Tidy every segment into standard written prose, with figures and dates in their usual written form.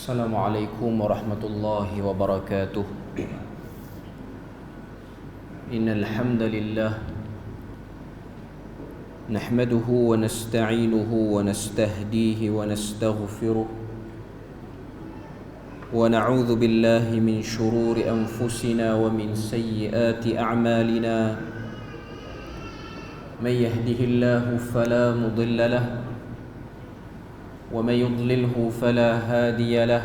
السلام عليكم ورحمة الله وبركاته. إن الحمد لله نحمده ونستعينه ونستهديه ونستغفره ونعوذ بالله من شرور أنفسنا ومن سيئات أعمالنا. من يهده الله فلا مضل له ومن يضلله فلا هادي له.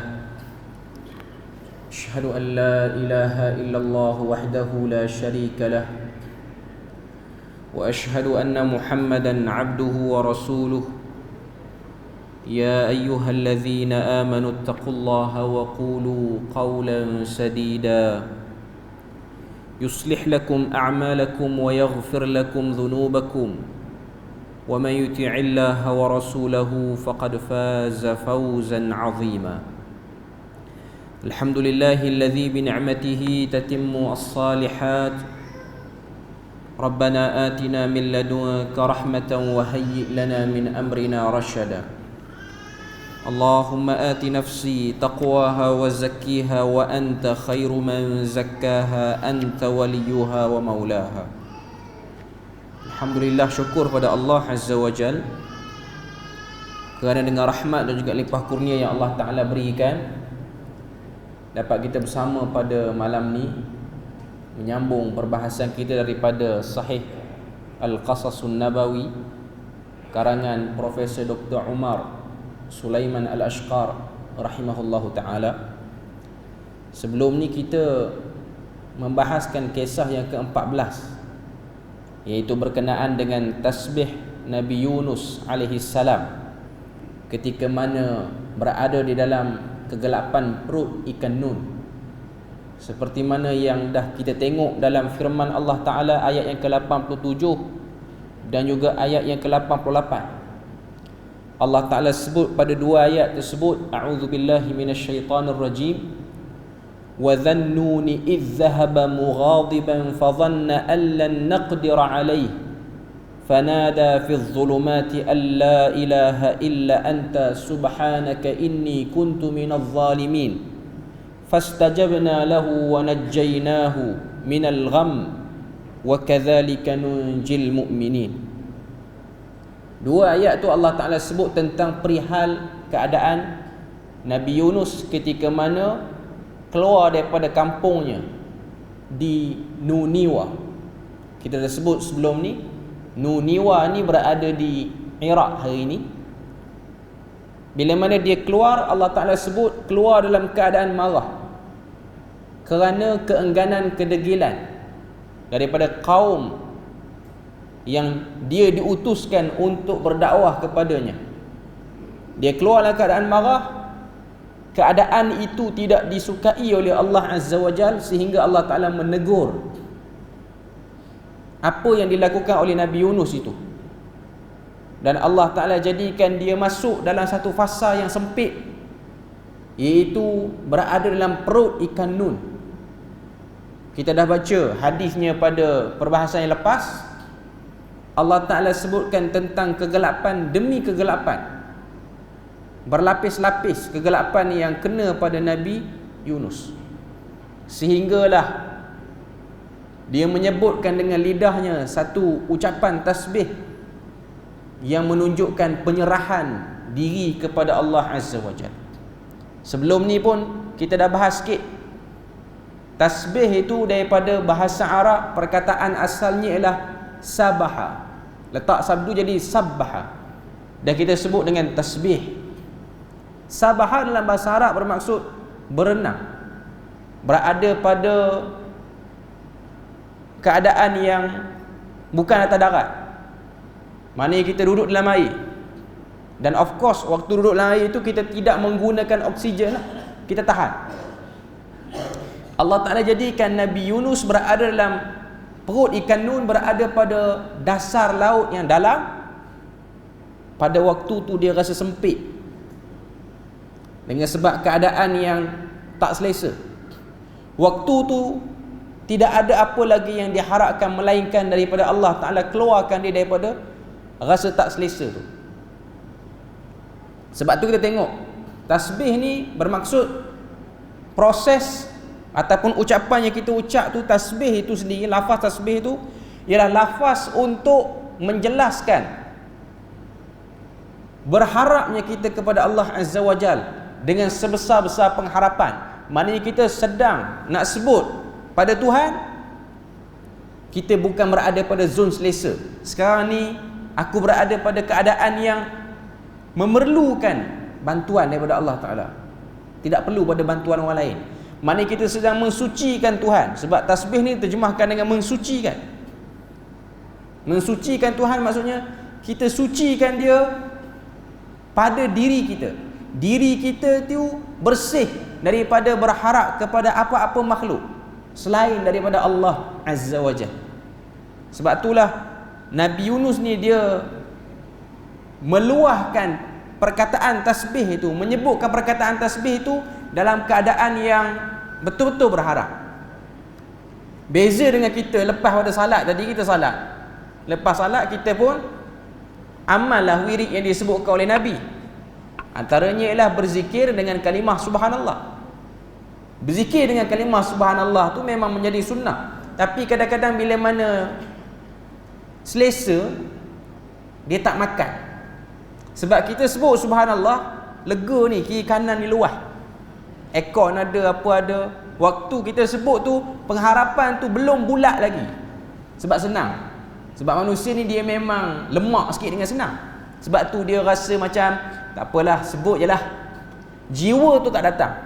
أشهد أن لا إله إلا الله وحده لا شريك له وأشهد أن محمدا عبده ورسوله. يا أيها الذين آمنوا اتقوا الله وقولوا قولا سديدا يصلح لكم أعمالكم ويغفر لكم ذنوبكم ومن يطع الله ورسوله فقد فاز فوزا عظيما. الحمد لله الذي بنعمته تتم الصالحات. ربنا آتنا من لدنك رحمة وهيئ لنا من أمرنا رشدا. اللهم آت نفسي تقواها وزكيها وأنت خير من زكاها أنت وليها ومولاها. Alhamdulillah, syukur pada Allah Azza wa Jal kerana dengan rahmat dan juga limpah kurnia yang Allah Ta'ala berikan, dapat kita bersama pada malam ni menyambung perbahasan kita daripada Sahih Al-Qasasun Nabawi karangan Profesor Dr. Umar Sulaiman Al-Ashqar rahimahullahu ta'ala. Sebelum ni kita membahaskan kisah yang ke-14, iaitu berkenaan dengan tasbih Nabi Yunus alaihi salam ketika mana berada di dalam kegelapan perut ikan nun, seperti mana yang dah kita tengok dalam firman Allah Ta'ala ayat yang ke-87 dan juga ayat yang ke-88. Allah Ta'ala sebut pada dua ayat tersebut, a'udzubillahi minasyaitanirrajim, وَذَنُّونِ إِذْ ذَهَبَ مُغَاضِبًا فَظَنَّ أَن لَّن نَّقْدِرَ عَلَيْهِ فَنَادَى فِي الظُّلُمَاتِ أَن لَّا إِلَٰهَ إِلَّا أَنتَ سُبْحَانَكَ إِنِّي كُنتُ مِنَ الظَّالِمِينَ فَاسْتَجَبْنَا لَهُ وَنَجَّيْنَاهُ مِنَ الْغَمِّ وَكَذَلِكَ نُنجِي الْمُؤْمِنِينَ. Dua ayat tu Allah Ta'ala sebut tentang perihal keadaan Nabi Yunus ketika mana keluar daripada kampungnya di Nuniwa. Kita dah sebut sebelum ni, Nuniwa ni berada di Iraq hari ini. Bila mana dia keluar, Allah Ta'ala sebut keluar dalam keadaan marah kerana keengganan kedegilan daripada kaum yang dia diutuskan untuk berdakwah kepadanya. Dia keluar dalam keadaan marah. Keadaan itu tidak disukai oleh Allah Azza wa Jal, sehingga Allah Ta'ala menegur apa yang dilakukan oleh Nabi Yunus itu. Dan Allah Ta'ala jadikan dia masuk dalam satu fasa yang sempit, iaitu berada dalam perut ikan nun. Kita dah baca hadisnya pada perbahasan yang lepas. Allah Ta'ala sebutkan tentang kegelapan demi kegelapan, berlapis-lapis kegelapan yang kena pada Nabi Yunus, sehinggalah dia menyebutkan dengan lidahnya satu ucapan tasbih yang menunjukkan penyerahan diri kepada Allah Azza wa Jalla. Sebelum ni pun kita dah bahas sikit. Tasbih itu daripada bahasa Arab, perkataan asalnya ialah sabaha, letak sabdu jadi sabbaha, dan kita sebut dengan tasbih. Sabaha dalam bahasa Arab bermaksud berenang, berada pada keadaan yang bukan atas darat. Maknanya kita duduk dalam air. Dan of course waktu duduk dalam air itu kita tidak menggunakan oksigen, kita tahan. Allah Ta'ala jadikan Nabi Yunus berada dalam perut ikan nun, berada pada dasar laut yang dalam. Pada waktu tu dia rasa sempit dengan sebab keadaan yang tak selesa. Waktu tu tidak ada apa lagi yang diharapkan melainkan daripada Allah Ta'ala keluarkan dia daripada rasa tak selesa tu. Sebab tu kita tengok Tasbih ni bermaksud proses ataupun ucapan yang kita ucap tu, tasbih itu sendiri, lafaz tasbih itu ialah lafaz untuk menjelaskan berharapnya kita kepada Allah Azza wa Jal dengan sebesar-besar pengharapan. Maknanya kita sedang nak sebut pada Tuhan, kita bukan berada pada zon selesa. Sekarang ni aku berada pada keadaan yang memerlukan bantuan daripada Allah Ta'ala, tidak perlu pada bantuan orang lain. Maknanya kita sedang mensucikan Tuhan. Sebab tasbih ni terjemahkan dengan mensucikan. Mensucikan Tuhan maksudnya kita sucikan dia pada diri kita. Diri kita tu bersih daripada berharap kepada apa-apa makhluk selain daripada Allah Azza wa Jalla. Sebab itulah Nabi Yunus ni dia meluahkan perkataan tasbih itu, menyebutkan perkataan tasbih itu dalam keadaan yang betul-betul berharap. Beza dengan kita lepas pada salat tadi, kita salat, lepas salat kita pun amallah wirid yang disebutkan oleh Nabi. Antaranya ialah berzikir dengan kalimah subhanallah. Berzikir dengan kalimah subhanallah tu memang menjadi sunnah. Tapi kadang-kadang bila mana selesa, dia tak makan. Sebab kita sebut subhanallah, lega ni, kiri kanan ni luah, ekor ada, apa ada. Waktu kita sebut tu, pengharapan tu belum bulat lagi. Sebab senang. Sebab manusia ni dia memang lemak sikit dengan senang. Sebab tu dia rasa macam tak apalah, sebut je lah. Jiwa tu tak datang.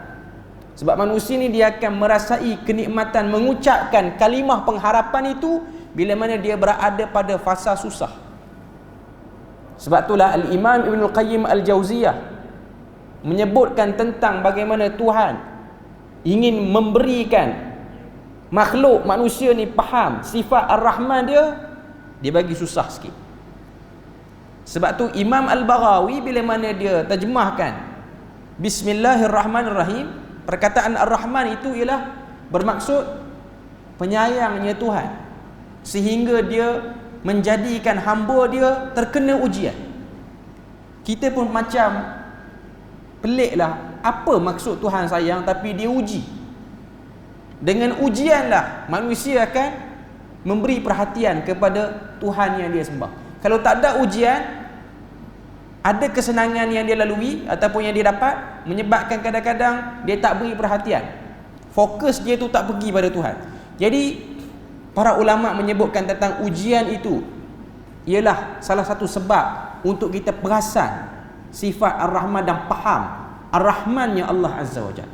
Sebab manusia ni dia akan merasai kenikmatan mengucapkan kalimah pengharapan itu bila mana dia berada pada fasa susah. Sebab itulah Al-Imam Ibnul Qayyim Al-Jauziyah menyebutkan tentang bagaimana Tuhan ingin memberikan makhluk manusia ni faham sifat Ar-Rahman dia bagi susah sikit. Sebab tu Imam Al-Baghawi bila mana dia terjemahkan Bismillahirrahmanirrahim, perkataan Ar-Rahman itu ialah bermaksud penyayangnya Tuhan, sehingga dia menjadikan hamba dia terkena ujian. Kita pun macam peliklah, apa maksud Tuhan sayang tapi dia uji. Dengan ujianlah manusia akan memberi perhatian kepada Tuhan yang dia sembah. Kalau tak ada ujian, ada kesenangan yang dia lalui ataupun yang dia dapat, menyebabkan kadang-kadang dia tak beri perhatian, fokus dia tu tak pergi pada Tuhan. Jadi para ulama menyebutkan tentang ujian itu ialah salah satu sebab untuk kita perasan sifat Ar-Rahman dan faham Ar-Rahmannya Allah Azza wa Jalla.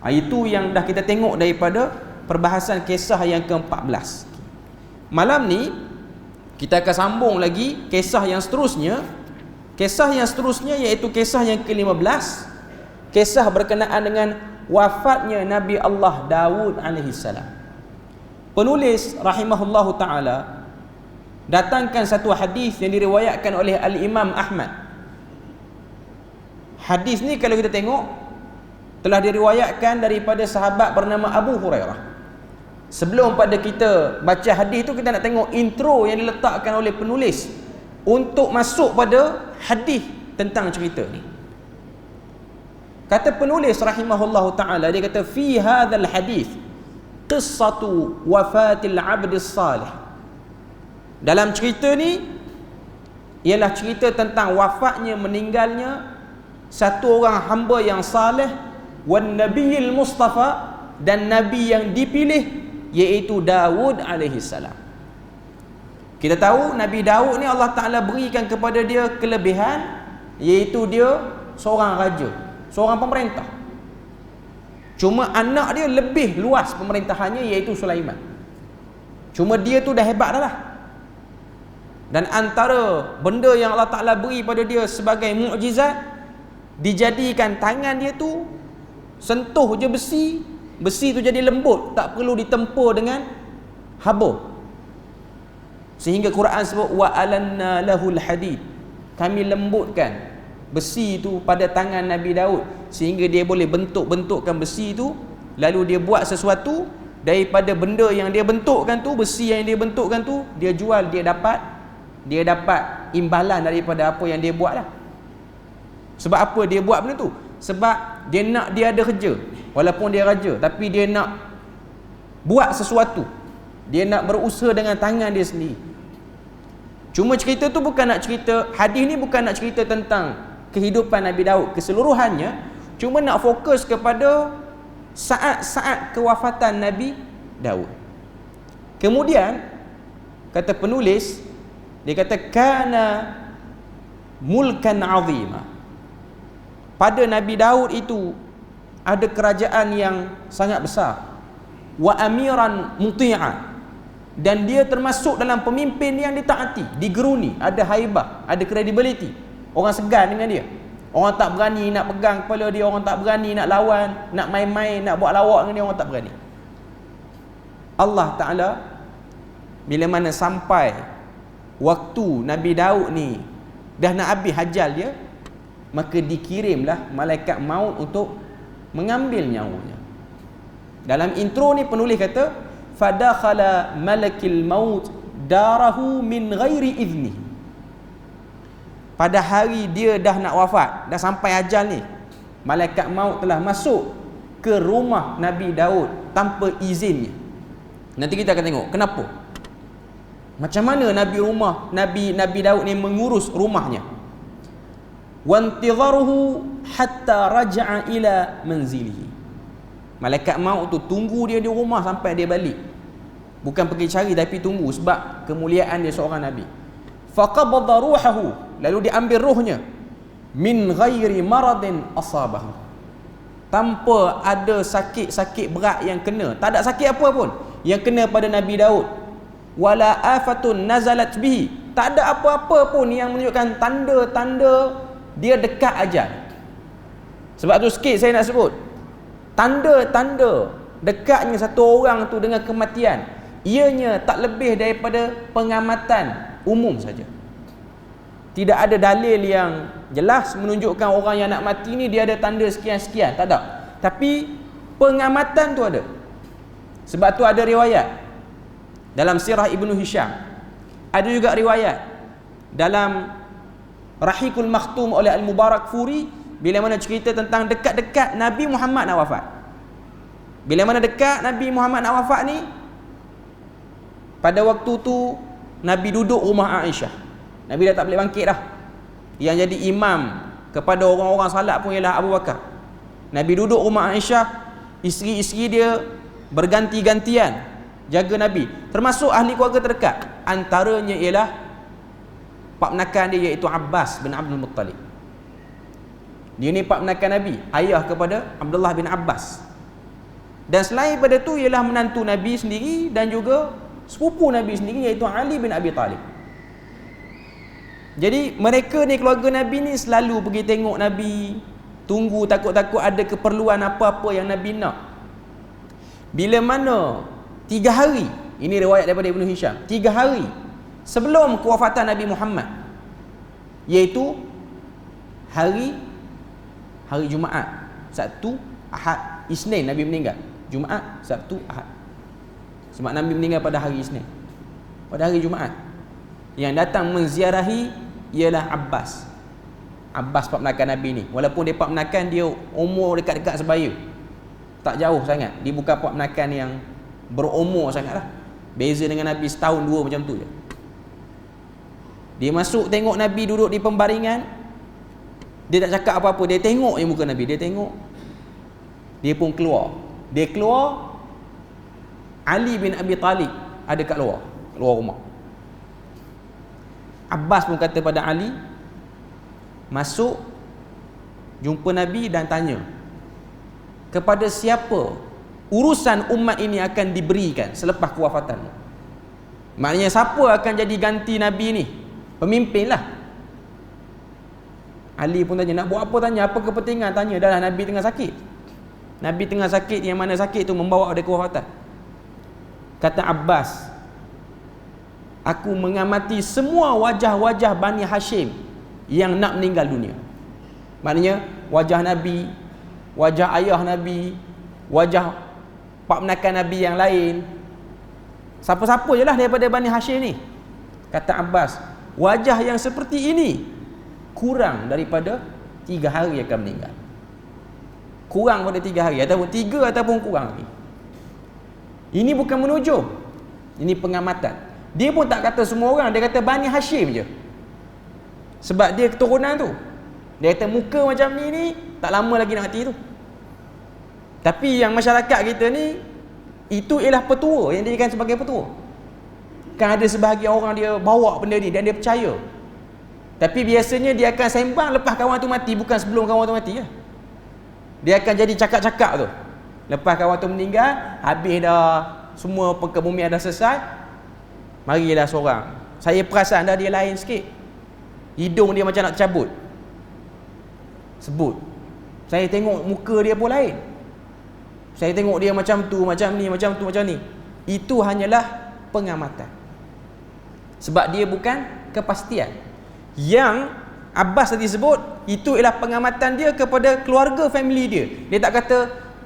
Itu yang dah kita tengok daripada perbahasan kisah yang ke-14. Malam ni kita akan sambung lagi kisah yang seterusnya. Kisah yang seterusnya iaitu kisah yang ke-15, kisah berkenaan dengan wafatnya Nabi Allah Daud alaihi salam. Penulis rahimahullahu taala datangkan satu hadis yang diriwayatkan oleh Al-Imam Ahmad. Hadis ni kalau kita tengok telah diriwayatkan daripada sahabat bernama Abu Hurairah. Sebelum pada kita baca hadis tu, kita nak tengok intro yang diletakkan oleh penulis untuk masuk pada hadis tentang cerita ni. Kata penulis rahimahullahu taala, dia kata fi hadzal hadis qissatu wafatil abdis salih. Dalam cerita ni ialah cerita tentang wafatnya, meninggalnya satu orang hamba yang saleh, wan nabiyil mustafa, dan nabi yang dipilih, iaitu Daud alaihi salam. Kita tahu Nabi Daud ni Allah Ta'ala berikan kepada dia kelebihan, iaitu dia seorang raja, seorang pemerintah. Cuma anak dia lebih luas pemerintahannya, iaitu Sulaiman. Cuma dia tu dah hebat dah lah. Dan antara benda yang Allah Ta'ala beri pada dia sebagai mukjizat, dijadikan tangan dia tu sentuh je besi, besi tu jadi lembut, tak perlu ditempur dengan habur. Sehingga Quran sebut wa alanna lahul hadid, kami lembutkan besi itu pada tangan Nabi Daud sehingga dia boleh bentuk-bentukkan besi itu, lalu dia buat sesuatu daripada benda yang dia bentukkan tu, besi yang dia bentukkan tu, dia jual, dia dapat imbalan daripada apa yang dia buat lah. Sebab apa dia buat benda tu? Sebab dia nak dia ada kerja. Walaupun dia raja, tapi dia nak buat sesuatu. Dia nak berusaha dengan tangan dia sendiri. Cuma cerita tu bukan nak cerita, hadis ni bukan nak cerita tentang kehidupan Nabi Daud keseluruhannya, cuma nak fokus kepada saat-saat kewafatan Nabi Daud. Kemudian kata penulis, dia kata kana mulkan azima. Pada Nabi Daud itu ada kerajaan yang sangat besar, wa amiran muti'a, dan dia termasuk dalam pemimpin yang ditaati, digeruni, ada haibah, ada credibility. Orang segan dengan dia. Orang tak berani nak pegang kepala dia, orang tak berani nak lawan, nak main-main, nak buat lawak dengan dia, orang tak berani. Allah Ta'ala bila mana sampai waktu Nabi Daud ni dah nak habis ajal dia, maka dikirimlah malaikat maut untuk mengambil nyawanya. Dalam intro ni penulis kata, fadakhala malakil maut darahu min ghairi idni. Pada hari dia dah nak wafat, dah sampai ajal ni, malaikat maut telah masuk ke rumah Nabi Daud tanpa izinnya. Nanti kita akan tengok kenapa, macam mana Nabi Daud ni mengurus rumahnya. Wantidharuhu hatta raja'a ila manzilihi. Malaikat maut tu tunggu dia di rumah sampai dia balik. Bukan pergi cari, tapi tunggu sebab kemuliaan dia seorang nabi. Faqabada ruhahu, lalu diambil rohnya, min ghairi maradin asabahu, tanpa ada sakit-sakit berat yang kena. Tak ada sakit apa pun yang kena pada Nabi Daud. Wala afatun nazalat bihi, tak ada apa-apa pun yang menunjukkan tanda-tanda dia dekat ajal. Sebab tu sikit saya nak sebut tanda-tanda dekatnya satu orang tu dengan kematian. Ianya tak lebih daripada pengamatan umum saja. Tidak ada dalil yang jelas menunjukkan orang yang nak mati ni dia ada tanda sekian-sekian, tak ada. Tapi pengamatan tu ada. Sebab tu ada riwayat dalam sirah Ibnu Hisham, ada juga riwayat dalam Rahikul Makhtum oleh Al-Mubarak Furi, bila mana cerita tentang dekat-dekat Nabi Muhammad nak wafat. Bila mana dekat Nabi Muhammad nak wafat ni, pada waktu tu Nabi duduk rumah Aisyah. Nabi dah tak boleh bangkit dah. Yang jadi imam kepada orang-orang salat pun ialah Abu Bakar. Nabi duduk rumah Aisyah, isteri-isteri dia berganti-gantian jaga Nabi, termasuk ahli keluarga terdekat. Antaranya ialah pak menakan dia, iaitu Abbas bin Abdul Muttalib. Dia ni pak menakan Nabi, ayah kepada Abdullah bin Abbas. Dan selain pada tu ialah menantu Nabi sendiri dan juga sepupu Nabi sendiri, iaitu Ali bin Abi Talib. Jadi mereka ni, keluarga Nabi ni selalu pergi tengok Nabi, tunggu takut-takut ada keperluan apa-apa yang Nabi nak. Bila mana 3 hari, ini riwayat daripada Ibnu Hisham, 3 hari sebelum kewafatan Nabi Muhammad, iaitu hari Jumaat, Sabtu, Ahad, Isnin Nabi meninggal. Jumaat, Sabtu, Ahad. Sebab Nabi meninggal pada hari Isnin. Pada hari Jumaat, yang datang menziarahi ialah Abbas. Abbas pak menakan Nabi ni. Walaupun dia pak menakan, dia umur dekat-dekat sebaya, tak jauh sangat. Dia bukan pak menakan yang berumur sangat lah. Beza dengan Nabi setahun 2 macam tu je. Dia masuk tengok Nabi duduk di pembaringan, dia tak cakap apa-apa, dia tengok je muka Nabi, dia tengok, dia pun keluar. Dia keluar, Ali bin Abi Talib ada kat luar rumah. Abbas pun kata pada Ali, masuk jumpa Nabi dan tanya, kepada siapa urusan umat ini akan diberikan selepas kewafatanmu? Maknanya siapa akan jadi ganti Nabi ni? Pemimpin lah. Ali pun tanya, nak buat apa tanya? Apa kepentingan tanya? Dah lah Nabi tengah sakit. Nabi tengah sakit, yang mana sakit tu membawa ada kewafatan. Kata Abbas, aku mengamati semua wajah-wajah Bani Hashim yang nak meninggal dunia. Maknanya wajah Nabi, wajah ayah Nabi, wajah pak menakan Nabi yang lain, siapa-siapa je lah daripada Bani Hashim ni. Kata Abbas, wajah yang seperti ini kurang daripada 3 hari akan meninggal. Kurang pada 3 hari, ataupun 3 ataupun kurang lagi. Ini bukan menujum, ini pengamatan. Dia pun tak kata semua orang, dia kata Bani Hashim je. Sebab dia keturunan tu. Dia kata muka macam ni tak lama lagi nak mati tu. Tapi yang masyarakat kita ni, itu ialah petua, yang dijadikan sebagai petua. Kan ada sebahagian orang dia bawa benda ni dan dia percaya. Tapi biasanya dia akan sembang lepas kawan tu mati, bukan sebelum kawan tu mati ya. Dia akan jadi cakap-cakap tu. Lepas kawan tu meninggal, habis dah semua perkebumian dah selesai, marilah seorang. Saya perasan dah dia lain sikit. Hidung dia macam nak cabut. Sebut. Saya tengok muka dia pun lain. Saya tengok dia macam tu, macam ni, macam tu, macam ni. Itu hanyalah pengamatan. Sebab dia bukan kepastian. Yang Abbas tadi sebut, itu ialah pengamatan dia kepada keluarga family dia. Dia tak kata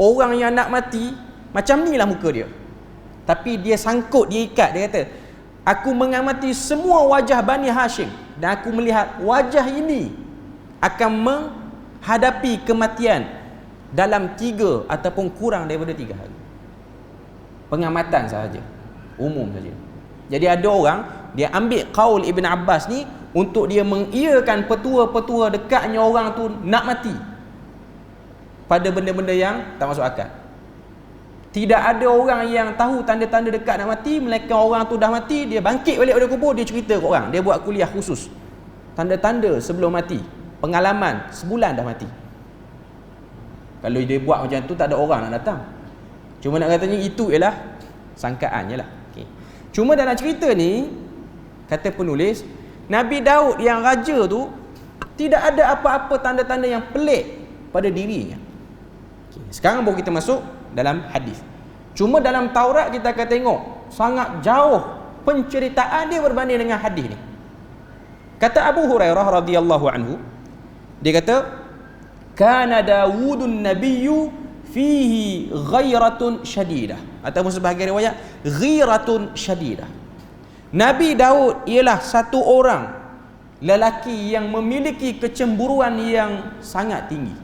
orang yang nak mati macam ni lah muka dia. Tapi dia sangkut, dia ikat. Dia kata, aku mengamati semua wajah Bani Hashim dan aku melihat wajah ini akan menghadapi kematian dalam 3 ataupun kurang daripada 3 hari. Pengamatan sahaja, umum saja. Jadi ada orang dia ambil qaul Ibn Abbas ni untuk dia mengiyakan petua-petua dekatnya orang tu nak mati pada benda-benda yang tak masuk akal. Tidak ada orang yang tahu tanda-tanda dekat nak mati, melainkan orang tu dah mati, dia bangkit balik dari kubur, dia cerita ke orang. Dia buat kuliah khusus tanda-tanda sebelum mati, pengalaman sebulan dah mati. Kalau dia buat macam tu, tak ada orang nak datang. Cuma nak katanya itu ialah sangkaan je lah. Okay. Cuma dalam cerita ni, kata penulis, Nabi Daud yang raja tu tidak ada apa-apa tanda-tanda yang pelik pada dirinya. Okay. Sekarang baru kita masuk dalam hadis. Cuma dalam Taurat kita akan tengok sangat jauh penceritaan dia berbanding dengan hadis ni. Kata Abu Hurairah radhiyallahu anhu, dia kata, kana Dawudun nabiyyu fihi ghairatun syadidah, ataupun sebahagian riwayat ghiratun syadidah. Nabi Daud ialah satu orang lelaki yang memiliki kecemburuan yang sangat tinggi.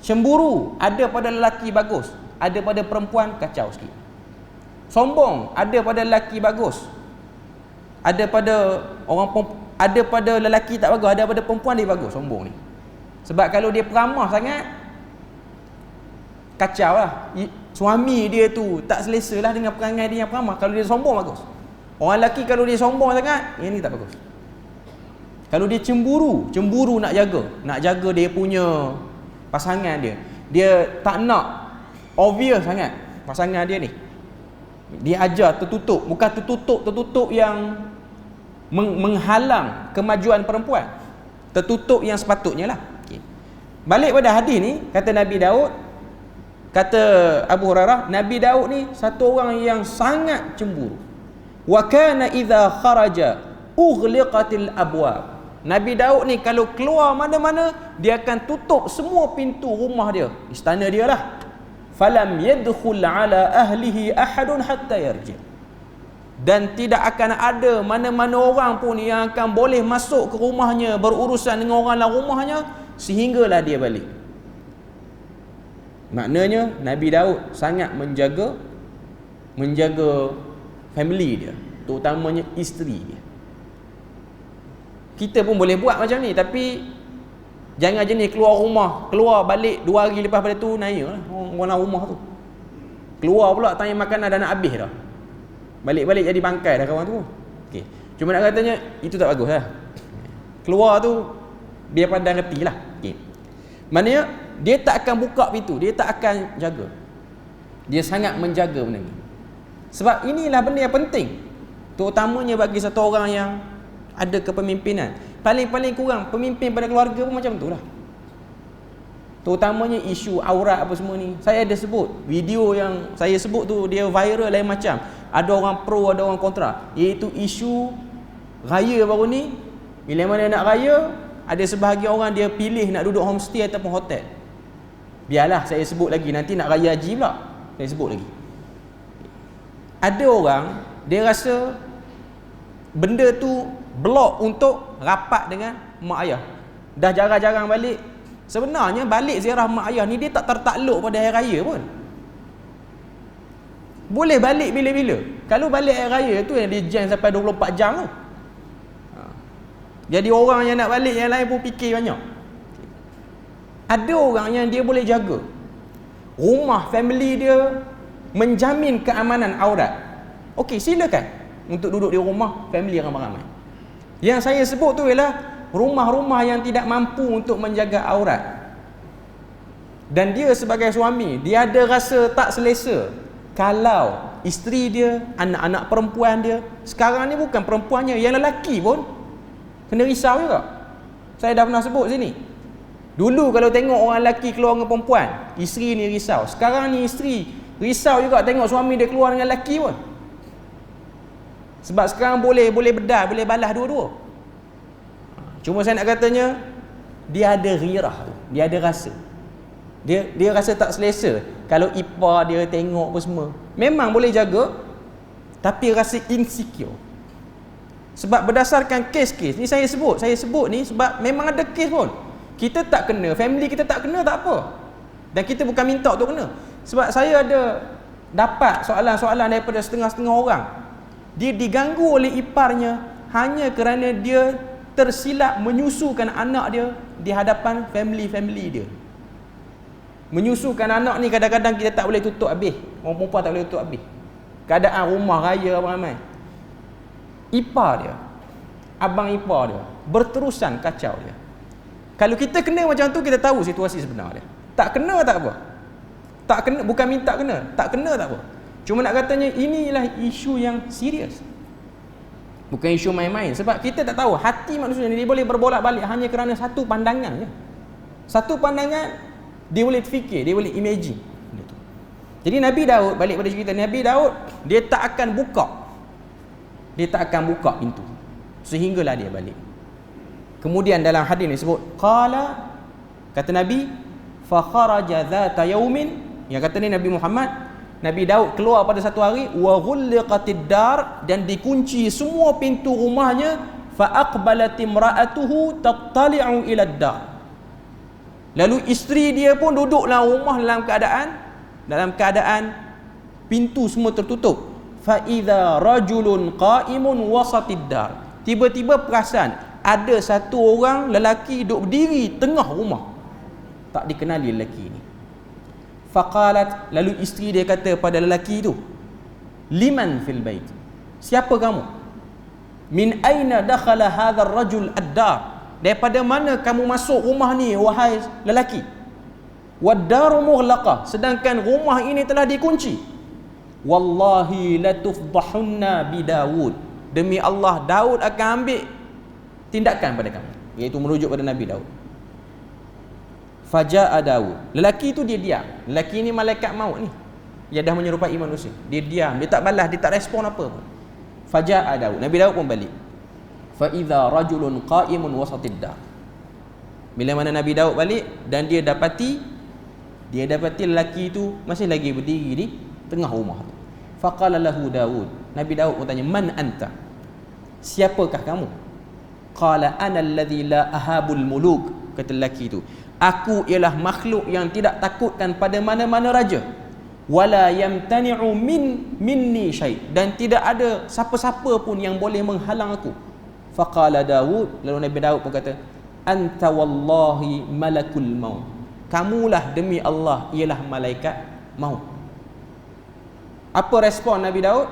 Cemburu ada pada lelaki bagus, ada pada perempuan kacau sikit. Sombong ada pada lelaki bagus, ada pada ada pada lelaki tak bagus, ada pada perempuan dia bagus. Sombong ni, sebab kalau dia peramah sangat, kacau lah. Suami dia tu tak selesa lah dengan perangai dia yang peramah. Kalau dia sombong, bagus. Orang lelaki kalau dia sombong sangat, yang ni tak bagus. Kalau dia cemburu nak jaga dia punya pasangan dia. Dia tak nak obvious sangat pasangan dia ni. Dia ajar tertutup, bukan tertutup yang menghalang kemajuan perempuan. Tertutup yang sepatutnya lah. Okay. Balik pada hadis ni, kata Nabi Daud, kata Abu Hurairah, Nabi Daud ni satu orang yang sangat cemburu. Wa kana idza kharaja ughliqatil abwab. Nabi Daud ni kalau keluar mana-mana, dia akan tutup semua pintu rumah dia, istana dia lah. Falam yadkhul ala ahlihi ahadun hatta yarji. Dan tidak akan ada mana-mana orang pun yang akan boleh masuk ke rumahnya, berurusan dengan orang dalam rumahnya, sehinggalah dia balik. Maknanya Nabi Daud sangat menjaga family dia, terutamanya isteri dia. Kita pun boleh buat macam ni, tapi jangan jenis keluar balik 2 hari lepas pada tu naya lah orang rumah tu. Keluar pula tanya makanan dah nak habis dah. Balik-balik jadi bangkai dah kawan tu. Okey. Cuma nak katanya itu tak bagus lah. Keluar tu biar pandang reti lah. Okey. Maknanya dia tak akan buka pintu, dia tak akan jaga. Dia sangat menjaga benda ni. Sebab inilah benda yang penting, terutamanya bagi satu orang yang ada kepemimpinan. Paling-paling kurang pemimpin pada keluarga pun macam tu lah. Terutamanya isu aurat apa semua ni. Saya ada sebut, video yang saya sebut tu dia viral lain macam. Ada orang pro, ada orang kontra. Iaitu isu raya baru ni. Bila mana nak raya, ada sebahagian orang dia pilih nak duduk homestay ataupun hotel. Biarlah saya sebut lagi, nanti nak raya haji pula saya sebut lagi. Ada orang dia rasa benda tu blok untuk rapat dengan mak ayah. dah jarang-jarang balik. Sebenarnya balik ziarah mak ayah ni dia tak tertakluk pada hari raya pun. Boleh balik bila-bila. Kalau balik hari raya tu yang dia jam sampai 24 jam tu. Jadi orang yang nak balik yang lain pun fikir banyak. Ada orang yang dia boleh jaga rumah family dia, menjamin keamanan aurat. Okey, silakan untuk duduk di rumah family ramai-ramai. Yang saya sebut tu ialah rumah-rumah yang tidak mampu untuk menjaga aurat. Dan dia sebagai suami, dia ada rasa tak selesa kalau isteri dia, anak-anak perempuan dia, sekarang ni bukan perempuannya, yang lelaki pun kena risau juga. Saya dah pernah sebut sini. Dulu kalau tengok orang lelaki keluar dengan perempuan, isteri ni risau. Sekarang ni isteri risau juga tengok suami dia keluar dengan lelaki pun. Sebab sekarang boleh bedal, boleh balas dua-dua. Cuma saya nak katanya, dia ada ghirah tu, dia ada rasa. Dia rasa tak selesa kalau ipar dia tengok apa semua. Memang boleh jaga, tapi rasa insecure. Sebab berdasarkan kes-kes ni saya sebut ni sebab memang ada kes pun. Kita tak kena, family kita tak kena, tak apa. Dan kita bukan minta untuk kena. Sebab saya ada dapat soalan-soalan daripada setengah-setengah orang. Dia diganggu oleh iparnya hanya kerana dia tersilap menyusukan anak dia di hadapan family dia. Menyusukan anak ni kadang-kadang kita tak boleh tutup habis. Orang perempuan tak boleh tutup habis. Keadaan rumah raya ramai. Ipar dia, abang ipar dia, berterusan kacau dia. Kalau kita kena macam tu, kita tahu situasi sebenar dia. Tak kena tak apa. Tak kena, bukan minta kena. Tak kena tak apa. Cuma nak katanya inilah isu yang serius. Bukan isu main-main. Sebab kita tak tahu hati manusia ni dia boleh berbolak-balik hanya kerana satu pandangan je. Satu pandangan dia boleh fikir, dia boleh imagine. Jadi Nabi Daud, balik pada cerita Nabi Daud, dia tak akan buka pintu sehinggalah dia balik. Kemudian dalam hadis ni sebut qala, kata Nabi, fa kharaja dhata yaumin, yang kata ni Nabi Muhammad, Nabi Daud keluar pada satu hari, wa ghulliqatid dar, dan dikunci semua pintu rumahnya, fa aqbalat imra'atuhu tattali'u ila ad-dar. Lalu isteri dia pun duduklah rumah dalam keadaan pintu semua tertutup. Fa idza rajulun qa'imun wasatid dar. Tiba-tiba perasan ada satu orang lelaki duduk berdiri tengah rumah. Tak dikenali lelaki ni. Faqalat, lalu isteri dia kata pada lelaki itu, liman fil bait? Siapa kamu? Min aina dakhala hadha ar-rajul ad-dar? Daripada mana kamu masuk rumah ni wahai lelaki? Wad-daru mughlaqah, sedangkan rumah ini telah dikunci. Wallahi latufdahunna bi Daud, demi Allah Daud akan ambil tindakan pada kamu, iaitu merujuk pada Nabi Daud. Faja'a Daud, lelaki itu dia diam. Lelaki ni malaikat maut ni, dia dah menyerupai manusia. Dia diam, dia tak balas, dia tak respon apa pun. Faja'a Daud, Nabi Daud pun balik. Fa idza rajulun qa'imun wasatid dar. Bila mana Nabi Daud balik dan dia dapati lelaki itu masih lagi berdiri di tengah rumah tu. Faqala lahu Daud, Nabi Daud pun tanya, man anta? Siapakah kamu? Qala ana alladhi la ahabul muluk, kata lelaki itu, aku ialah makhluk yang tidak takutkan pada mana-mana raja. Wala yamtani'u minni syai', dan tidak ada siapa-siapa pun yang boleh menghalang aku. Faqala Daud, lalu Nabi Daud pun kata, anta wallahi malakul maut, kamulah demi Allah ialah malaikat maut. Apa respon Nabi Daud?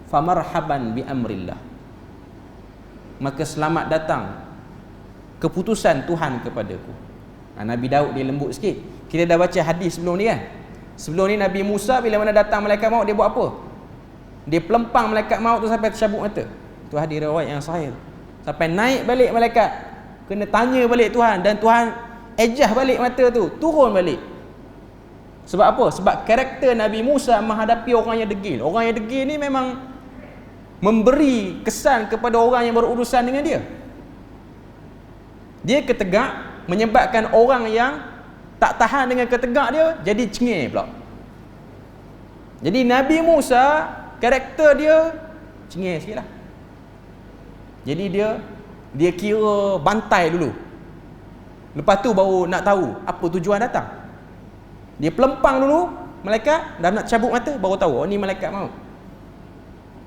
Famarhaban bi amrillah, maka selamat datang keputusan Tuhan kepadaku. Nabi Daud dia lembut sikit. Kita dah baca hadis sebelum ni kan. Sebelum ni Nabi Musa bila mana datang malaikat maut, dia buat apa? Dia pelempang malaikat maut tu sampai tercabut mata. Tu hadis riwayat yang sahih. Sampai naik balik malaikat, kena tanya balik Tuhan, dan Tuhan ejah balik mata tu, turun balik. Sebab apa? Sebab karakter Nabi Musa menghadapi orang yang degil. Orang yang degil ni memang memberi kesan kepada orang yang berurusan dengan dia. Dia ketegak, menyebabkan orang yang tak tahan dengan ketegak dia jadi cengih pula. Jadi Nabi Musa karakter dia cengih sikit lah. Jadi dia kira bantai dulu. Lepas tu baru nak tahu apa tujuan datang. Dia pelempang dulu malaikat, dah nak cabut mata baru tahu oh ni malaikat maut.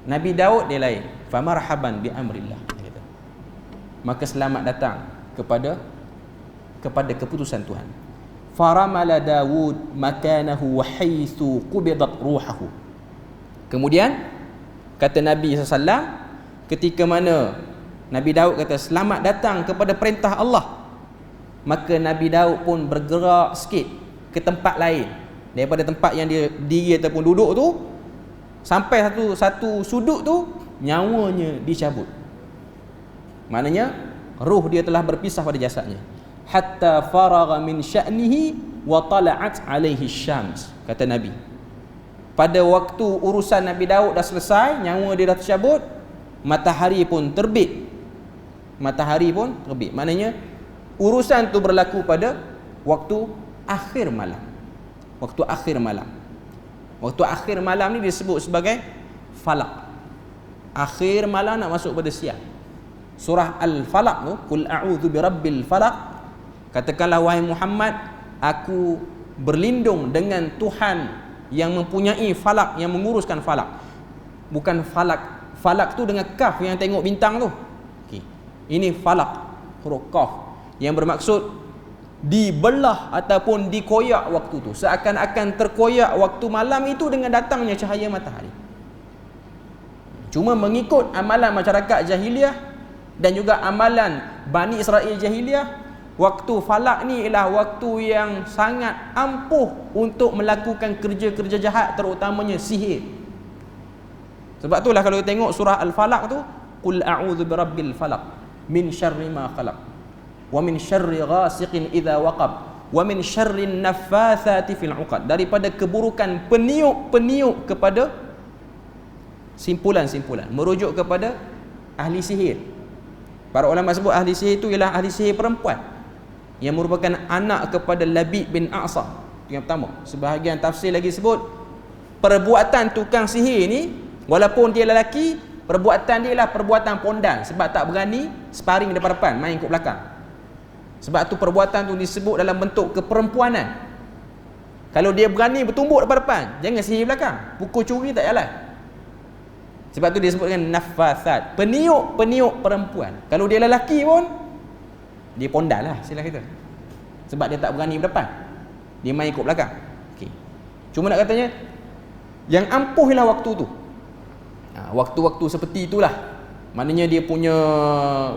Nabi Daud dia lain. Famarhaban bi amrillah, dia kata. Maka selamat datang kepada keputusan Tuhan. Faramala Daud makanahu wa haitsu qubidat ruhahu. Kemudian kata Nabi SAW, ketika mana Nabi Daud kata selamat datang kepada perintah Allah, maka Nabi Daud pun bergerak sikit ke tempat lain daripada tempat yang dia diri ataupun duduk tu, sampai satu sudut tu nyawanya dicabut. Maknanya ruh dia telah berpisah pada jasadnya. Hatta faragha min sya'nihi wa tala'at alaihi syams, kata Nabi. Pada waktu urusan Nabi Daud dah selesai, nyawa dia dah tercabut, matahari pun terbit. Maknanya urusan tu berlaku pada waktu akhir malam. Waktu akhir malam ni disebut sebagai falak. Akhir malam nak masuk pada siang. Surah Al-Falaq tu, Qul a'udzu birabbil falaq. Katakanlah wahai Muhammad, aku berlindung dengan Tuhan yang mempunyai falak, yang menguruskan falak. Bukan falak. Falak tu dengan kaf yang tengok bintang tu. Okay. Ini falak, huruf kaf, yang bermaksud dibelah ataupun dikoyak waktu tu. Seakan-akan terkoyak waktu malam itu dengan datangnya cahaya matahari. Cuma mengikut amalan masyarakat jahiliah dan juga amalan Bani Israel jahiliah, waktu falak ni ialah waktu yang sangat ampuh untuk melakukan kerja-kerja jahat, terutamanya sihir. Sebab itulah kalau kita tengok surah Al-Falaq tu, Qul a'udzu birabbil falaq min syarri ma khalaq wa min syarri ghasiqin idza waqab wa min syarri naffatsati fil 'uqad, daripada keburukan peniuk-peniuk kepada simpulan-simpulan, merujuk kepada ahli sihir. Para ulama sebut ahli sihir itu ialah ahli sihir perempuan yang merupakan anak kepada Labid bin A'sam. Itu yang pertama. Sebahagian tafsir lagi sebut perbuatan tukang sihir ni, walaupun dia lelaki, perbuatan dia ialah perbuatan pondan, sebab tak berani sparring depan-depan, main ikut belakang. Sebab tu perbuatan tu disebut dalam bentuk keperempuanan. Kalau dia berani bertumbuk depan-depan, jangan sihir belakang, pukul curi tak jalan. Sebab tu dia sebut dengan nafasat, peniuk-peniuk perempuan. Kalau dia lelaki pun dia pondan lah, istilah kita. Sebab dia tak berani berdepan, dia main ikut belakang. Okay. Cuma nak katanya yang ampuh ialah waktu tu. Waktu-waktu seperti itulah, maknanya dia punya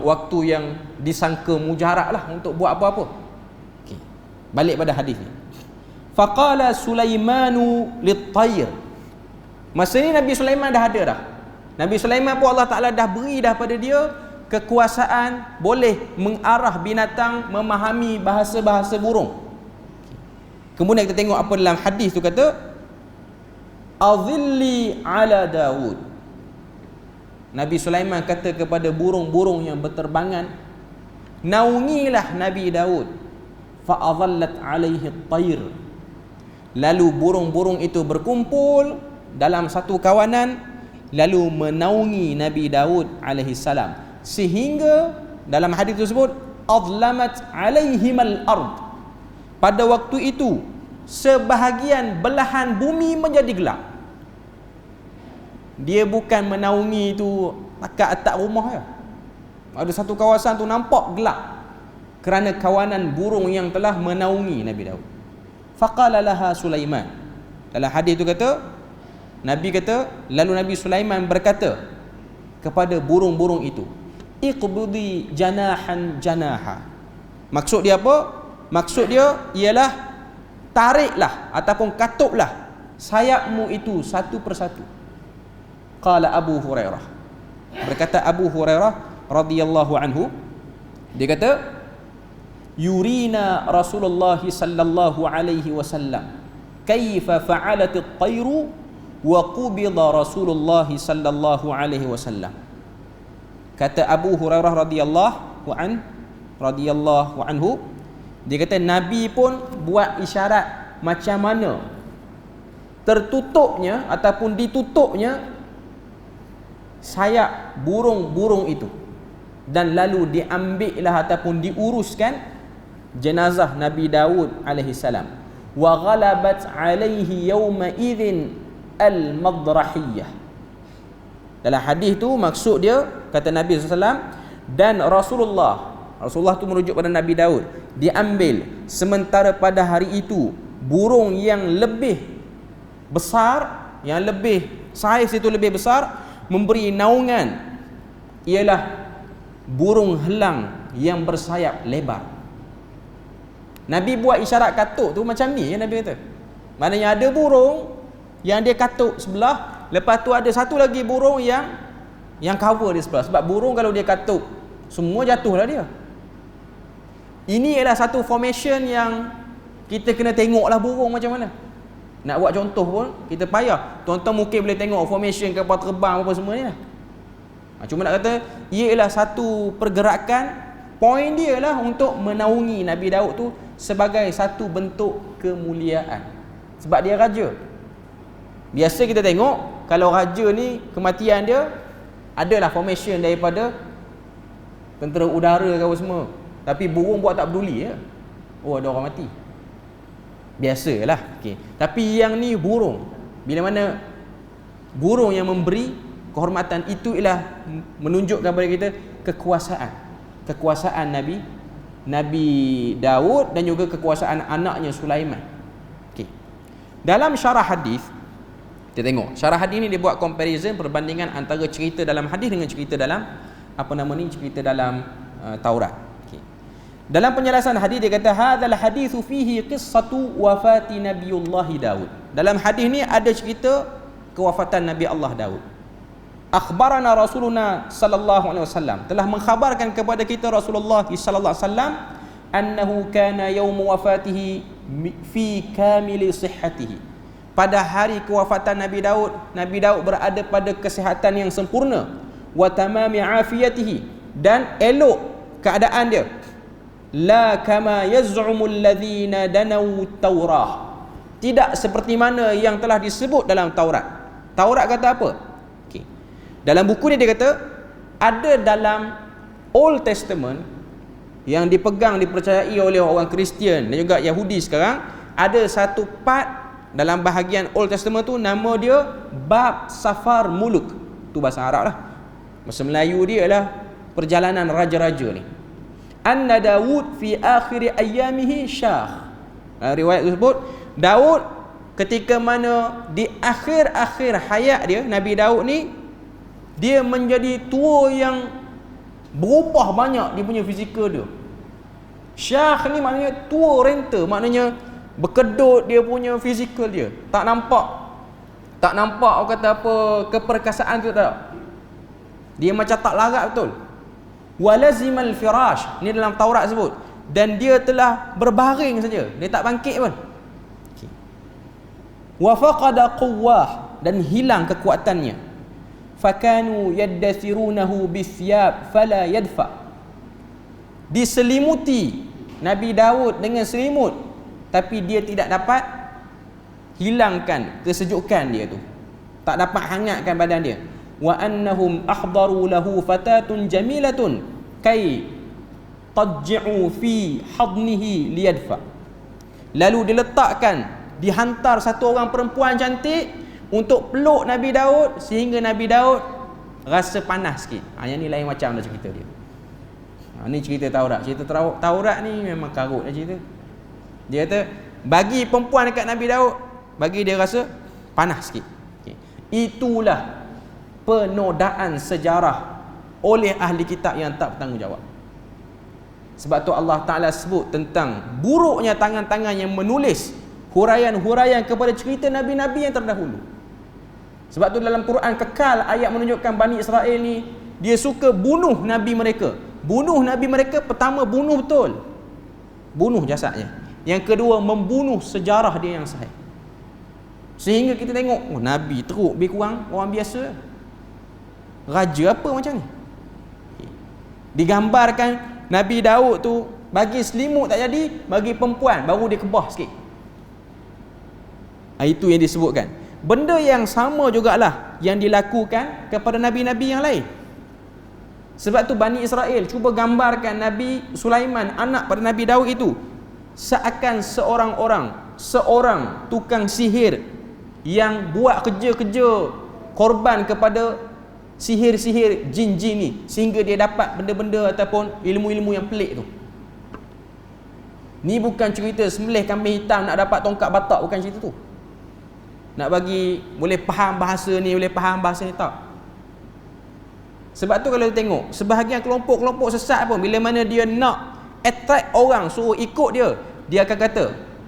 waktu yang disangka mujarab lah untuk buat apa-apa. Okay. Balik pada hadis ni. Faqala Sulaimanu lit-tayr. Masa ni Nabi Sulaiman dah ada dah. Nabi Sulaiman pun Allah Ta'ala dah beri dah pada dia kekuasaan boleh mengarah binatang, memahami bahasa-bahasa burung. Kemudian kita tengok apa dalam hadis tu, kata azilli ala Daud. Nabi Sulaiman kata kepada burung-burung yang berterbangan, naungilah Nabi Daud. Fa adallat alaihi at-tayr. Lalu burung-burung itu berkumpul dalam satu kawanan, lalu menaungi Nabi Daud alaihi salam, sehingga dalam hadis tersebut adlamat alaihimal ard. Pada waktu itu sebahagian belahan bumi menjadi gelap. Dia bukan menaungi itu dekat atap rumah je. Ada satu kawasan tu nampak gelap kerana kawanan burung yang telah menaungi Nabi Daud. Faqala laha Sulaiman. Dalam hadis tu kata, Nabi kata, lalu Nabi Sulaiman berkata kepada burung-burung itu, iqbudi janahan janaha. Maksud dia apa? Maksud dia ialah tariklah ataupun katuplah sayapmu itu satu persatu. Qala Abu Hurairah. Berkata Abu Hurairah radhiyallahu anhu, dia kata, yurina Rasulullah sallallahu alaihi wasallam kaifa fa'alat at-tayru wa qubida Rasulullah sallallahu alaihi wasallam. Kata Abu Hurairah radhiyallahu anhu, dia kata Nabi pun buat isyarat macam mana tertutupnya ataupun ditutupnya sayap burung-burung itu, dan lalu diambillah ataupun diuruskan jenazah Nabi Daud alaihi salam. Wa ghalabat alaihi yawma idzin al-madrahiyah. Dalam hadis tu maksud dia, kata Nabi SAW, dan Rasulullah tu merujuk pada Nabi Daud, diambil sementara pada hari itu burung yang lebih besar, yang lebih saiz itu lebih besar, memberi naungan, ialah burung helang yang bersayap lebar. Nabi buat isyarat katuk tu macam ni ya, Nabi kata. Maknanya ada burung yang dia katuk sebelah, lepas tu ada satu lagi burung yang cover di sebelah. Sebab burung kalau dia katuk, semua jatuhlah dia. Ini ialah satu formation yang kita kena tengoklah burung macam mana. Nak buat contoh pun kita payah. Tuan-tuan mungkin boleh tengok formation kapal terbang apa semua ni lah. Cuma nak kata ia ialah satu pergerakan, poin dia lah untuk menaungi Nabi Daud tu sebagai satu bentuk kemuliaan. Sebab dia raja. Biasa kita tengok kalau raja ni kematian dia adalah formation daripada tentera udara ke apa semua. Tapi burung buat tak peduli ya. Oh, ada orang mati. Biasalah. Okey. Tapi yang ni burung. Bila mana burung yang memberi kehormatan, itu ialah menunjukkan kepada kita kekuasaan Nabi Daud dan juga kekuasaan anaknya Sulaiman. Okey. Dalam syarah hadis kita tengok. Syarah hadis ni dia buat comparison, perbandingan antara cerita dalam hadis dengan cerita dalam cerita dalam Taurat. Okey. Dalam penjelasan hadis dia kata hadzal haditsu fihi qissatu wafati Nabiullah Daud. Dalam hadis ni ada cerita kewafatan Nabi Allah Daud. Akhbarana Rasuluna sallallahu alaihi wasallam, telah mengkhabarkan kepada kita Rasulullah sallallahu alaihi wasallam, annahu kana yaum wafatihi fi kamili sihhatihi. Pada hari kewafatan Nabi Daud berada pada kesihatan yang sempurna, wa tamami afiyatihi, dan elok keadaan dia. La kama yaz'umul ladzina danau Taurah, tidak seperti mana yang telah disebut dalam Taurat. Taurat kata apa? Okey. Dalam buku ni dia kata ada dalam Old Testament yang dipercayai oleh orang Kristian dan juga Yahudi sekarang, ada satu part dalam bahagian Old Testament tu, nama dia bab Safar Muluk. Tu bahasa Arab lah. Bahasa Melayu dia ialah perjalanan raja-raja ni. Anna Daud fi akhir ayyamihi syakh. Riwayat tersebut, Daud ketika mana di akhir-akhir hayat dia, Nabi Daud ni, dia menjadi tua yang berubah banyak dia punya fizikal dia. Syakh ni maknanya tua renta, maknanya berkedut dia punya fizikal dia. Tak nampak orang kata apa, keperkasaan tu tak. Dia macam tak larat betul. Walazimal firash, ni dalam Taurat sebut, dan dia telah berbaring saja, dia tak bangkit pun. Okay. Wa faqada quwwah, dan hilang kekuatannya. Fakanu yaddathirunahu bisyab fala yadfa. Diselimuti Nabi Daud dengan selimut, tapi dia tidak dapat hilangkan kesejukan dia tu, tak dapat hangatkan badan dia. Wa annahum ahdaru lahu fatatun jamilatun kai tadji'u fi hadnihi liyadfa. Lalu diletakkan, dihantar satu orang perempuan cantik untuk peluk Nabi Daud, sehingga Nabi Daud rasa panas sikit. Yang ni lain macam dah cerita dia. Ni cerita Taurat. Cerita Taurat ni memang karut dah cerita. Dia kata bagi perempuan dekat Nabi Daud, bagi dia rasa panas sikit. Okay. Itulah penodaan sejarah oleh ahli kitab yang tak bertanggungjawab. Sebab tu Allah Ta'ala sebut tentang buruknya tangan-tangan yang menulis huraian-huraian kepada cerita Nabi-Nabi yang terdahulu. Sebab tu dalam Quran kekal ayat menunjukkan Bani Israel ni, dia suka bunuh Nabi mereka. Bunuh Nabi mereka, pertama bunuh betul, bunuh jasadnya. Yang kedua, membunuh sejarah dia yang sahih. Sehingga kita tengok, oh, Nabi teruk lebih kurang orang biasa. Raja apa macam ni? Digambarkan Nabi Daud tu bagi selimut tak jadi, bagi perempuan baru dia kebah sikit. Itu yang disebutkan. Benda yang sama jugalah yang dilakukan kepada Nabi-Nabi yang lain. Sebab tu Bani Israel cuba gambarkan Nabi Sulaiman, anak pada Nabi Daud itu, seakan seorang tukang sihir yang buat kerja-kerja korban kepada sihir-sihir jin-jin ni, sehingga dia dapat benda-benda ataupun ilmu-ilmu yang pelik tu. Ni bukan cerita sembelih kambing hitam nak dapat tongkat batak, bukan cerita tu. Nak bagi boleh faham bahasa ni, boleh faham bahasa ni, tak. Sebab tu kalau tengok sebahagian kelompok-kelompok sesat pun, bila mana dia nak attract orang suruh ikut dia akan kata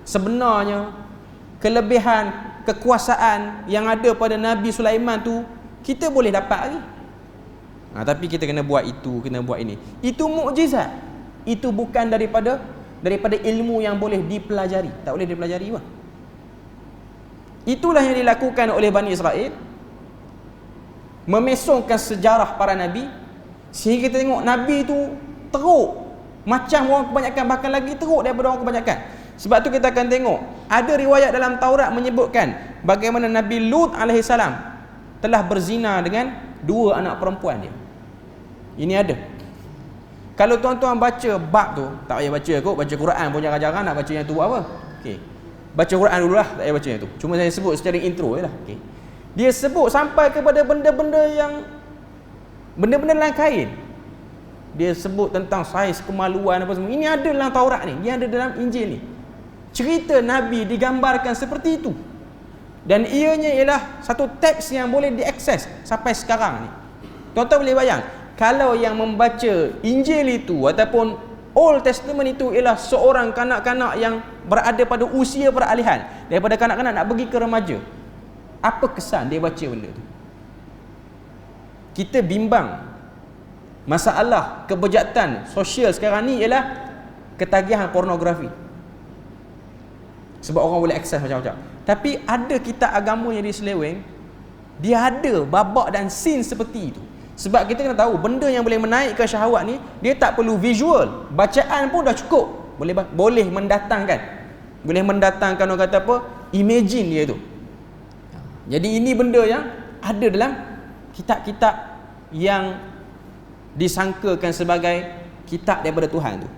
sebenarnya kelebihan kekuasaan yang ada pada Nabi Sulaiman tu kita boleh dapat lagi. Tapi kita kena buat itu, kena buat ini. Itu mukjizat. Itu bukan daripada ilmu yang boleh dipelajari. Tak boleh dipelajari pun. Itulah yang dilakukan oleh Bani Israel, memesongkan sejarah para Nabi, sehingga kita tengok Nabi tu teruk macam orang kebanyakan, bahkan lagi teruk daripada orang kebanyakan. Sebab tu kita akan tengok ada riwayat dalam Taurat menyebutkan bagaimana Nabi Lut alaihissalam telah berzina dengan 2 anak perempuan dia. Ini ada. Kalau tuan-tuan baca bab tu, tak payah baca kot, baca Quran pun jarang-jarang nak baca yang tu apa. Okey. Baca Quran dululah, tak payah baca yang tu. Cuma saya sebut secara intro jelah. Okey. Dia sebut sampai kepada benda-benda dalam kain. Dia sebut tentang saiz kemaluan apa semua. Ini ada dalam Taurat ni, dia ada dalam Injil ni. Cerita Nabi digambarkan seperti itu. Dan ianya ialah satu teks yang boleh diakses sampai sekarang ni. Tuan-tuan boleh bayang, kalau yang membaca Injil itu ataupun Old Testament itu ialah seorang kanak-kanak yang berada pada usia peralihan, daripada kanak-kanak nak pergi ke remaja, apa kesan dia baca benda tu? Kita bimbang. Masalah kebejatan sosial sekarang ni ialah ketagihan pornografi. Sebab orang boleh akses macam-macam. Tapi ada kitab agama yang diseleweng, dia ada babak dan scene seperti itu. Sebab kita kena tahu, benda yang boleh menaikkan syahwat ni, dia tak perlu visual. Bacaan pun dah cukup. Boleh mendatangkan. Boleh mendatangkan, orang kata apa, imagine dia tu. Jadi ini benda yang ada dalam kitab-kitab yang disangkakan sebagai kitab daripada Tuhan tu.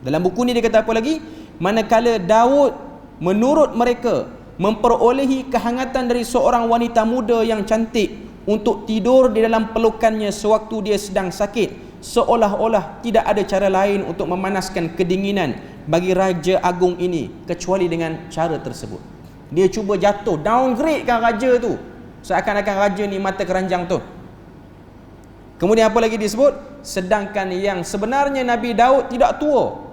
Dalam buku ni dia kata apa lagi? Manakala Daud menurut mereka memperolehi kehangatan dari seorang wanita muda yang cantik untuk tidur di dalam pelukannya sewaktu dia sedang sakit, seolah-olah tidak ada cara lain untuk memanaskan kedinginan bagi Raja Agung ini kecuali dengan cara tersebut. Dia cuba jatuh, downgradekan raja tu, seakan-akan raja ni mata keranjang tu. Kemudian apa lagi disebut? Sedangkan yang sebenarnya Nabi Daud tidak tua.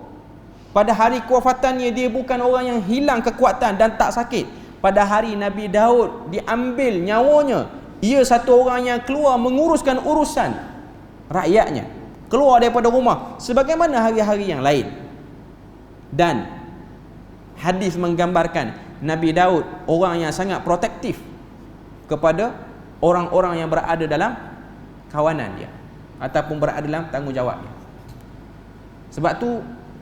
Pada hari kewafatannya dia bukan orang yang hilang kekuatan dan tak sakit. Pada hari Nabi Daud diambil nyawanya, ia satu orang yang keluar menguruskan urusan rakyatnya, keluar daripada rumah sebagaimana hari-hari yang lain. Dan hadis menggambarkan Nabi Daud orang yang sangat protektif kepada orang-orang yang berada dalam kawanan dia ataupun berada dalam tanggungjawab dia. Sebab tu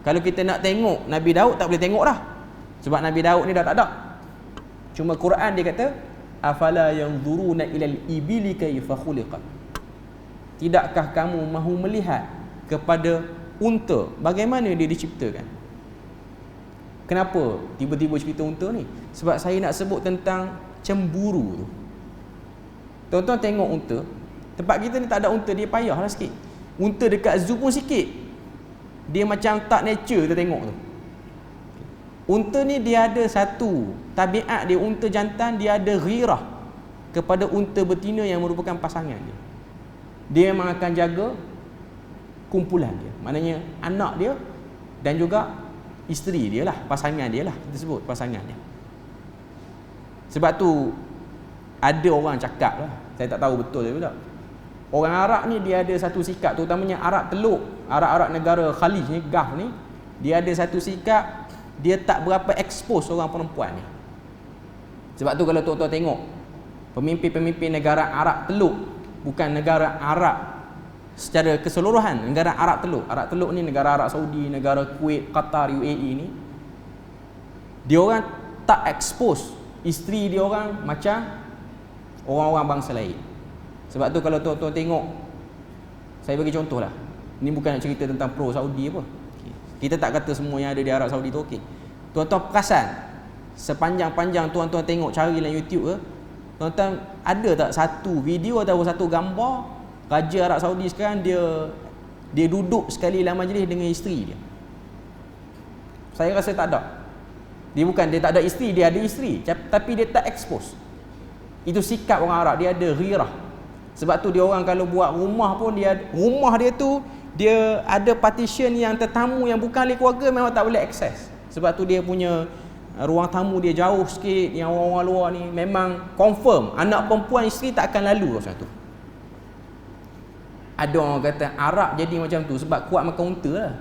kalau kita nak tengok Nabi Daud, tak boleh tengok dah. Sebab Nabi Daud ni dah tak ada. Cuma Quran dia kata, afala yanzuruna ilal ibili kaifa khuliqat. Tidakkah kamu mahu melihat kepada unta bagaimana dia diciptakan? Kenapa tiba-tiba cerita unta ni? Sebab saya nak sebut tentang cemburu tu. Tuan-tuan tengok unta. Tempat kita ni tak ada unta, dia payahlah sikit. Unta dekat zoo pun sikit, dia macam tak nature kita tengok tu. Unta ni dia ada satu tabiat dia, unta jantan dia ada ghirah kepada unta betina yang merupakan pasangan dia. Dia memang akan jaga kumpulan dia, maknanya anak dia dan juga isteri dia lah, pasangan dia lah, kita sebut pasangan dia. Sebab tu ada orang cakap lah, saya tak tahu betul ke tak, orang Arab ni dia ada satu sikap, terutamanya Arab Teluk, Arab-Arab negara Khalij ni, Gulf ni, dia ada satu sikap, dia tak berapa expose orang perempuan ni. Sebab tu kalau tuan-tuan tengok pemimpin-pemimpin negara Arab Teluk, bukan negara Arab secara keseluruhan, negara Arab Teluk. Arab Teluk ni negara Arab Saudi, negara Kuwait, Qatar, UAE ni, dia orang tak expose isteri dia orang macam orang-orang bangsa lain. Sebab tu kalau tuan-tuan tengok Saya bagi contoh lah. Ini bukan nak cerita tentang pro Saudi apa. Kita tak kata semua yang ada di Arab Saudi tu okey. Tuan-tuan perasan, sepanjang-panjang tuan-tuan tengok cari dalam YouTube ke, tuan-tuan ada tak satu video atau satu gambar Raja Arab Saudi sekarang dia duduk sekali dalam majlis dengan isteri dia? Saya rasa tak ada. Dia tak ada isteri, dia ada isteri, tapi dia tak expose. Itu sikap orang Arab, dia ada ghirah. Sebab tu dia orang kalau buat rumah pun rumah dia tu dia ada partition yang tetamu yang bukan ahli keluarga memang tak boleh akses. Sebab tu dia punya ruang tamu dia jauh sikit, yang orang-orang luar ni memang confirm anak perempuan isteri tak akan lalu macam tu. Ada orang kata Arab jadi macam tu sebab kuat makan unta lah.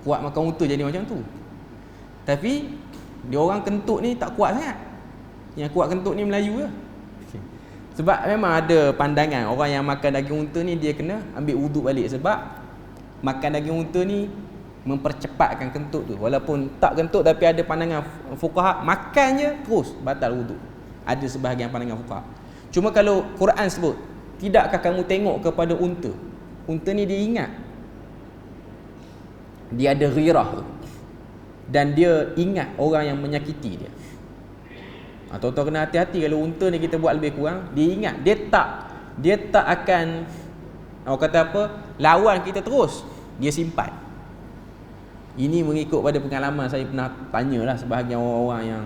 Kuat makan unta jadi macam tu. Tapi dia orang kentut ni tak kuat sangat. Yang kuat kentut ni Melayu lah. Sebab memang ada pandangan orang yang makan daging unta ni dia kena ambil wuduk balik, sebab makan daging unta ni mempercepatkan kentut tu. Walaupun tak kentut tapi ada pandangan fuqaha makan je terus batal wuduk. Ada sebahagian pandangan fuqaha. Cuma kalau Quran sebut, tidakkah kamu tengok kepada unta? Unta ni dia ingat. Dia ada ghirah tu. Dan dia ingat orang yang menyakiti dia. Tuan-tuan kena hati-hati kalau unta ni kita buat lebih kurang, dia ingat, dia tak akan orang kata apa, lawan kita terus, dia simpan. Ini mengikut pada pengalaman saya pernah tanyalah sebahagian orang-orang yang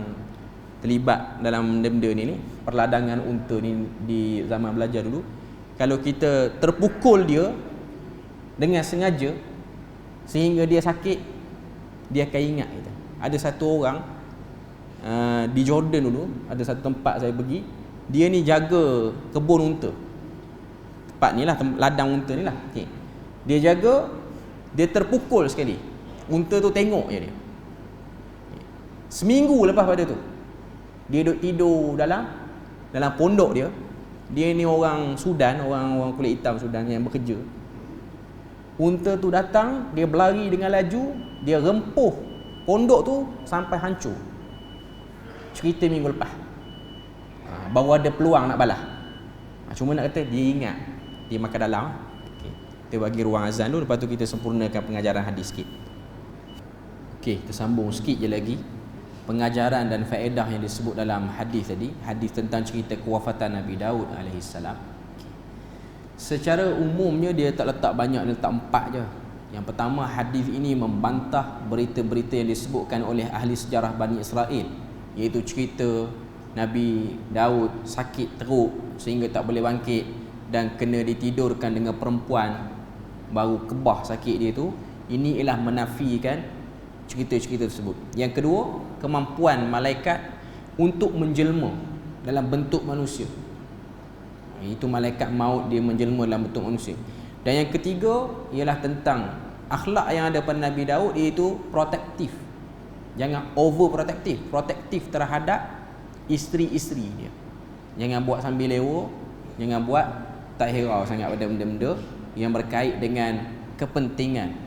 terlibat dalam benda ni, perladangan unta ni di zaman belajar dulu. Kalau kita terpukul dia dengan sengaja sehingga dia sakit, dia akan ingat kita. Ada satu orang di Jordan dulu, ada satu tempat saya pergi, dia ni jaga kebun unta. Tempat ni lah, ladang unta ni lah. Okay. Dia jaga, dia terpukul sekali. Unta tu tengok je dia. Seminggu lepas pada tu, dia duduk tidur dalam pondok dia. Dia ni orang Sudan, orang kulit hitam Sudan yang bekerja. Unta tu datang, dia berlari dengan laju, dia rempuh pondok tu sampai hancur. Cerita minggu lepas. Baru ada peluang nak balas. Cuma nak kata dia ingat, dia makan dalam. Okay. Kita bagi ruang azan dulu, lepas tu kita sempurnakan pengajaran hadis sikit. Okey, kita sambung sikit je lagi pengajaran dan faedah yang disebut dalam hadis tadi, hadis tentang cerita kewafatan Nabi Daud alaihissalam. Secara umumnya dia tak letak banyak, dia letak 4 je. Yang pertama, hadis ini membantah berita-berita yang disebutkan oleh ahli sejarah Bani Israel, iaitu cerita Nabi Daud sakit teruk sehingga tak boleh bangkit dan kena ditidurkan dengan perempuan baru kebah sakit dia tu. Ini ialah menafikan cerita-cerita tersebut. Yang kedua, kemampuan malaikat untuk menjelma dalam bentuk manusia. Itu malaikat maut, dia menjelma dalam bentuk manusia. Dan yang ketiga ialah tentang akhlak yang ada pada Nabi Daud, iaitu protektif. Jangan overprotektif, protektif terhadap isteri-isteri dia. Jangan buat sambil lewa, jangan buat tak hirau sangat pada benda-benda yang berkait dengan kepentingan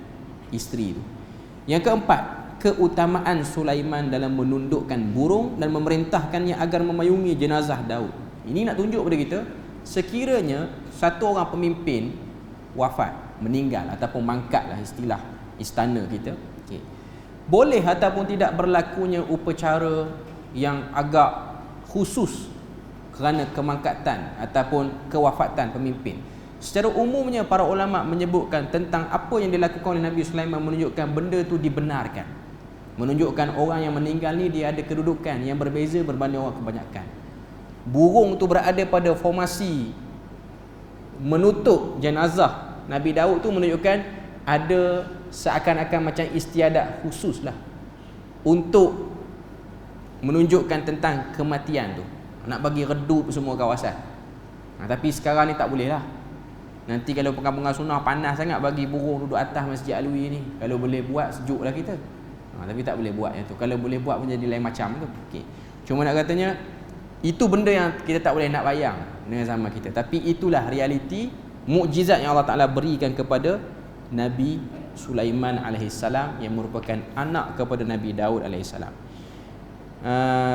isteri itu. Yang keempat, keutamaan Sulaiman dalam menundukkan burung dan memerintahkannya agar memayungi jenazah Daud. Ini nak tunjuk pada kita, sekiranya satu orang pemimpin wafat, meninggal ataupun mangkatlah istilah istana kita, okay, boleh ataupun tidak berlakunya upacara yang agak khusus kerana kemangkatan ataupun kewafatan pemimpin. Secara umumnya para ulama menyebutkan tentang apa yang dilakukan oleh Nabi Sulaiman menunjukkan benda tu dibenarkan. Menunjukkan orang yang meninggal ni dia ada kedudukan yang berbeza berbanding orang kebanyakan. Burung tu berada pada formasi menutup jenazah Nabi Daud tu menunjukkan ada seakan-akan macam istiadat khusus lah untuk menunjukkan tentang kematian tu, nak bagi redup semua kawasan. Tapi sekarang ni tak boleh lah. Nanti kalau pengampungan sunnah panas sangat bagi burung duduk atas Masjid Alwi ni. Kalau boleh buat sejuk lah kita. Tapi tak boleh buat yang tu. Kalau boleh buat pun jadi lain macam tu. Okay. Cuma nak katanya itu benda yang kita tak boleh nak bayang dengan zaman kita. Tapi itulah realiti mukjizat yang Allah Ta'ala berikan kepada Nabi Sulaiman alaihissalam yang merupakan anak kepada Nabi Daud alaihissalam.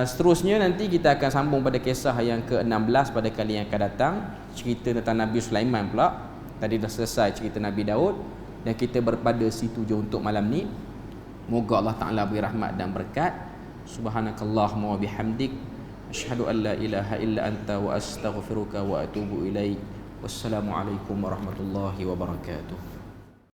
Seterusnya nanti kita akan sambung pada kisah yang ke-16 pada kali yang akan datang. cerita tentang Nabi Sulaiman pula. Tadi dah selesai cerita Nabi Daud, dan kita berpada situ je untuk malam ni. Moga Allah Ta'ala beri rahmat dan berkat. Subhanakallahumma wa bihamdik, asyhadu an la ilaha illa anta wa astaghfiruka wa atubu ilaik. Wassalamualaikum warahmatullahi wabarakatuh.